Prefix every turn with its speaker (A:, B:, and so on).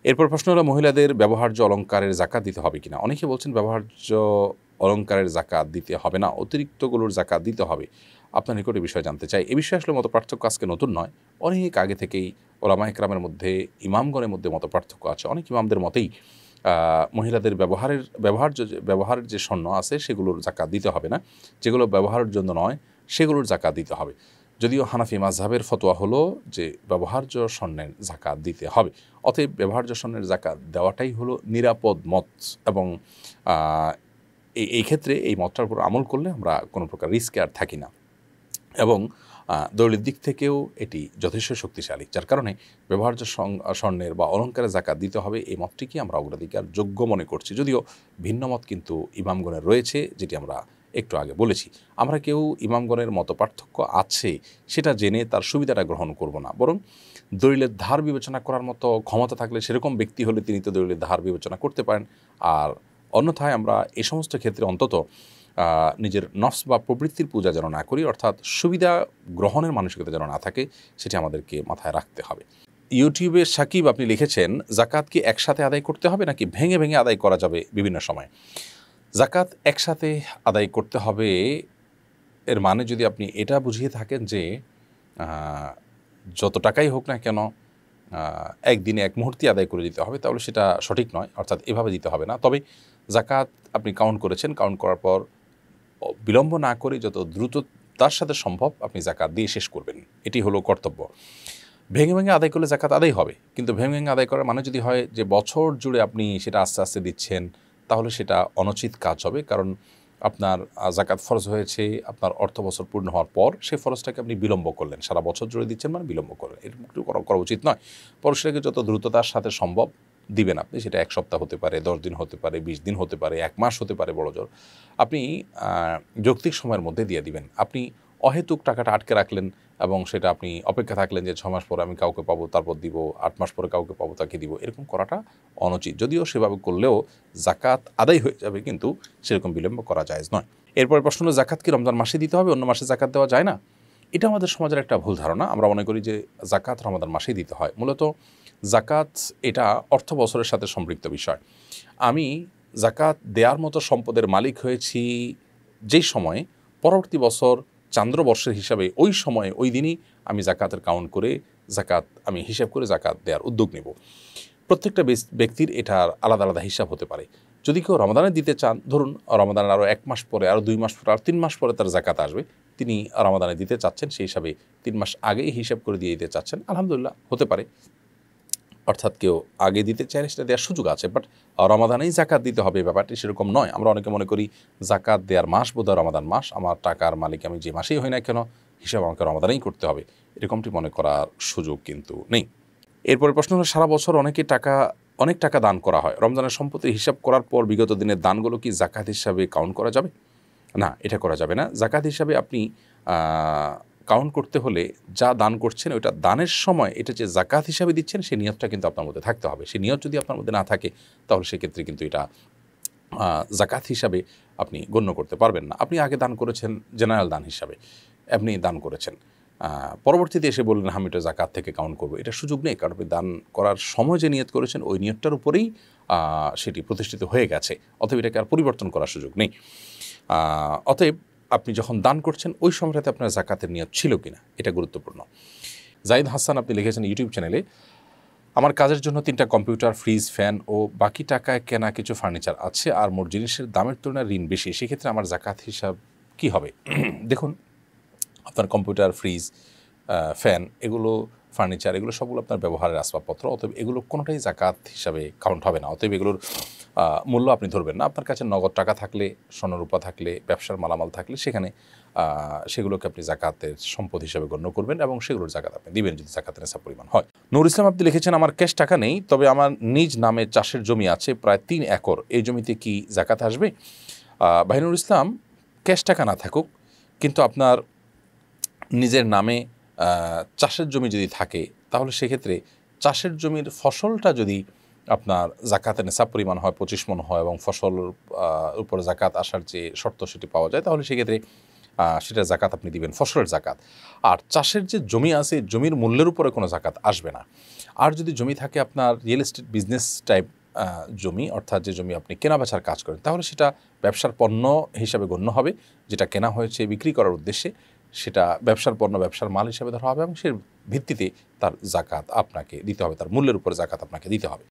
A: এরপর প্রশ্ন হলো মহিলাদের ব্যবহার্য অলংকারের জাকাত দিতে হবে কিনা। অনেকে বলছেন ব্যবহার্য অলংকারের জাকাত দিতে হবে না, অতিরিক্তগুলোর জাকাত দিতে হবে। আপনার নিকট এই বিষয়ে জানতে চাই। এ বিষয়ে আসলে মত পার্থক্য আজকে নতুন নয়, অনেক আগে থেকেই ওলামা ইকরামের মধ্যে, ইমামগণের মধ্যে মত পার্থক্য আছে। অনেক ইমামদের মতেই মহিলাদের ব্যবহারের যে স্বর্ণ আছে সেগুলোর জাকাত দিতে হবে না, যেগুলো ব্যবহারের জন্য নয় সেগুলোর জাকাত দিতে হবে। যদিও হানাফি মাযহাবের ফতোয়া হলো যে ব্যবহার্য স্বর্ণের জাকাত দিতে হবে। অতএব ব্যবহার্য স্বর্ণের জাকাত দেওয়াটাই হলো নিরাপদ মত, এবং এই ক্ষেত্রে এই মতটার উপর আমল করলে আমরা কোনো প্রকার রিস্কে আর থাকি না, এবং দলিলের দিক থেকেও এটি যথেষ্ট শক্তিশালী, যার কারণে ব্যবহার্য স্বর্ণের বা অলঙ্কারের জাকাত দিতে হবে এই মতটিকে আমরা অগ্রাধিকার যোগ্য মনে করছি। যদিও ভিন্ন মত কিন্তু ইমামগণের রয়েছে, যেটি আমরা একটু আগে বলেছি। আমরা কেউ ইমামগণের মত পার্থক্য আছে সেটা জেনে তার সুবিধাটা গ্রহণ করব না, বরং দলিলের ধার বিবেচনা করার মতো ক্ষমতা থাকলে সেরকম ব্যক্তি হলে তিনি তো দলিলের ধার বিবেচনা করতে পারেন। আর অন্যথায় আমরা এই সমস্ত ক্ষেত্রে অন্তত নিজের নফস বা প্রবৃত্তির পূজা যেন না করি, অর্থাৎ সুবিধা গ্রহণের মানসিকতা যেন না থাকে, সেটি আমাদেরকে মাথায় রাখতে হবে। ইউটিউবে সাকিব আপনি লিখেছেন, জাকাত কি একসাথে আদায় করতে হবে নাকি ভেঙে ভেঙে আদায় করা যাবে বিভিন্ন সময়? জাকাত একসাথে আদায় করতে হবে এর মানে যদি আপনি এটা বুঝিয়ে থাকেন যে যত টাকাই হোক না কেন একদিনে এক মুহূর্তে আদায় করে দিতে হবে, তাহলে সেটা সঠিক নয়, অর্থাৎ এভাবে দিতে হবে না। তবে জাকাত আপনি কাউন্ট করেছেন, কাউন্ট করার পর বিলম্ব না করে যত দ্রুততার সাথে সম্ভব আপনি জাকাত দিয়ে শেষ করবেন, এটি হলো কর্তব্য। ভেঙে ভেঙে আদায় করলে জাকাত আদায় হবে, কিন্তু ভেঙে ভেঙে আদায় করার মানে যদি হয় যে বছর জুড়ে আপনি সেটা আস্তে আস্তে দিচ্ছেন, তাহলে সেটা অনুচিত কাজ হবে। কারণ আপনার জাকাত ফরজ হয়েছে আপনার অর্থ বছর পূর্ণ হওয়ার পর, সেই ফরজটাকে আপনি বিলম্ব করলেন, সারা বছর জুড়ে দিচ্ছেন মানে বিলম্ব করলেন, এরকম একটু করা উচিত নয়। পরে সেটাকে যত দ্রুততার সাথে সম্ভব দিবেন আপনি, সেটা 1 সপ্তাহ হতে পারে, 10 দিন হতে পারে, 20 দিন হতে পারে, 1 মাস হতে পারে, বড় জোর আপনি যৌক্তিক সময়ের মধ্যে দিয়ে দিবেন। আপনি অহেতুক টাকাটা আটকে রাখলেন এবং সেটা আপনি অপেক্ষা থাকলেন যে 6 মাস পরে আমি কাউকে পাবো তারপর দিব, 8 মাস পরে কাউকে পাবো তাকে দিব, এরকম করাটা অনুচিত। যদিও সেভাবে করলেও জাকাত আদায় হয়ে যাবে, কিন্তু সেরকম বিলম্ব করা জায়েজ নয়। এরপরে প্রশ্ন হলো, জাকাত কি রমজান মাসে দিতে হবে, অন্য মাসে জাকাত দেওয়া যায় না? এটা আমাদের সমাজের একটা ভুল ধারণা। আমরা মনে করি যে জাকাত রমাদান মাসেই দিতে হয়। মূলত জাকাত এটা অর্থ বছরের সাথে সম্পৃক্ত বিষয়। আমি জাকাত দেওয়ার মতো সম্পদের মালিক হয়েছি যেই সময়ে, পরবর্তী বছর চান্দ্রবর্ষের হিসাবে ওই সময়ে ওই দিনই আমি জাকাতের কাউন্ট করে জাকাত আমি হিসাব করে জাকাত দেওয়ার উদ্যোগ নেব। প্রত্যেকটা ব্যক্তির এটার আলাদা আলাদা হিসাব হতে পারে। যদি কেউ রমাদানে দিতে চান, ধরুন রমাদানের আরও 1 মাস পরে, আরও 2 মাস পরে, আর 3 মাস পরে তার জাকাত আসবে, তিনি রমাদানে দিতে চাচ্ছেন, সেই হিসাবে 3 মাস আগেই হিসাব করে দিয়ে দিতে চাচ্ছেন, আলহামদুলিল্লাহ, হতে পারে। অর্থাৎ কেউ আগে দিতে চাইলে সেটা দেওয়ার সুযোগ আছে, বাট রমাদানেই জাকাত দিতে হবে ব্যাপারটি সেরকম নয়। আমরা অনেকে মনে করি জাকাত দেওয়ার মাস বোধহয় রমাদান মাস, আমার টাকার মালিক আমি যে মাসেই হই না কেন হিসাব আমাকে রমাদানেই করতে হবে, এরকমটি মনে করার সুযোগ কিন্তু নেই। এরপরে প্রশ্ন হলো, সারা বছর অনেক টাকা দান করা হয়, রমজানের সম্পত্তির হিসাব করার পর বিগত দিনের দানগুলো কি জাকাত হিসাবে কাউন্ট করা যাবে? না, এটা করা যাবে না। জাকাত হিসাবে আপনি কাউন্ট করতে হলে যা দান করছেন ওইটা দানের সময় এটা যে জাকাত হিসাবে দিচ্ছেন সেই নিয়তটা কিন্তু আপনার মধ্যে থাকতে হবে। সেই নিয়ত যদি আপনার মধ্যে না থাকে, তাহলে সেক্ষেত্রে কিন্তু এটা জাকাত হিসাবে আপনি গণ্য করতে পারবেন না। আপনি আগে দান করেছেন জেনারেল দান হিসাবে, আপনি দান করেছেন, পরবর্তীতে এসে বললেন আমি এটা জাকাত থেকে কাউন্ট করবো, এটা সুযোগ নেই। কারণ আপনি দান করার সময় যে নিয়ত করেছেন ওই নিয়তটার উপরেই সেটি প্রতিষ্ঠিত হয়ে গেছে, অতএব এটাকে আর পরিবর্তন করার সুযোগ নেই। অতএব আপনি যখন দান করছেন ওই সময়টাতে আপনার জাকাতের নিয়ত ছিল কিনা এটা গুরুত্বপূর্ণ। জাহিদ হাসান আপনি লিখেছেন ইউটিউব চ্যানেলে, আমার কাজের জন্য 3টা কম্পিউটার, ফ্রিজ, ফ্যান ও বাকি টাকায় কেনা কিছু ফার্নিচার আছে, আর মোট জিনিসের দামের তুলনায় ঋণ বেশি, সেক্ষেত্রে আমার জাকাত হিসাব কি হবে? দেখুন, আপনার কম্পিউটার, ফ্রিজ, ফ্যান, এগুলো ফার্নিচার, এগুলো সবগুলো আপনার ব্যবহারের আসবাবপত্র, অতএব এগুলো কোনোটাই জাকাত হিসাবে কাউন্ট হবে না। অতএব এগুলোর মূল্য আপনি ধরবেন না। আপনার কাছে নগদ টাকা থাকলে, স্বর্ণরূপা থাকলে, ব্যবসার মালামাল থাকলে সেখানে সেগুলোকে আপনি জাকাতের সম্পদ হিসাবে গণ্য করবেন এবং সেগুলোর জাকাত আপনি দিবেন যদি জাকাতের নেশাব পরিমাণ হয়। নূর ইসলাম আপনি লিখেছেন, আমার ক্যাশ টাকা নেই, তবে আমার নিজ নামে চাষের জমি আছে প্রায় 3 একর, এই জমিতে কি জাকাত আসবে? ভাই নূর ইসলাম, ক্যাশ টাকা না থাকুক কিন্তু আপনার নিজের নামে চাষের জমি যদি থাকে, তাহলে সেক্ষেত্রে চাষের জমির ফসলটা যদি আপনার জাকাতের নেশাব পরিমাণ হয়, 25 মণ হয়, এবং ফসলের উপর জাকাত আসার যে শর্ত সেটি পাওয়া যায়, তাহলে সেক্ষেত্রে সেটা জাকাত আপনি দিবেন, ফসলের জাকাত। আর চাষের যে জমি আছে, জমির মূল্যের উপরে কোনো জাকাত আসবে না। আর যদি জমি থাকে আপনার রিয়েল এস্টেট বিজনেস টাইপ জমি, অর্থাৎ যে জমি আপনি কেনাবেচার কাজ করেন, তাহলে সেটা ব্যবসার পণ্য হিসাবে গণ্য হবে। যেটা কেনা হয়েছে বিক্রি করার উদ্দেশ্যে, সেটা ব্যবসার পণ্য, ব্যবসার মাল হিসাবে ধরা হবে এবং সে ভিত্তিতে তার জাকাত আপনাকে দিতে হবে, তার মূল্যের উপরে জাকাত আপনাকে দিতে হবে।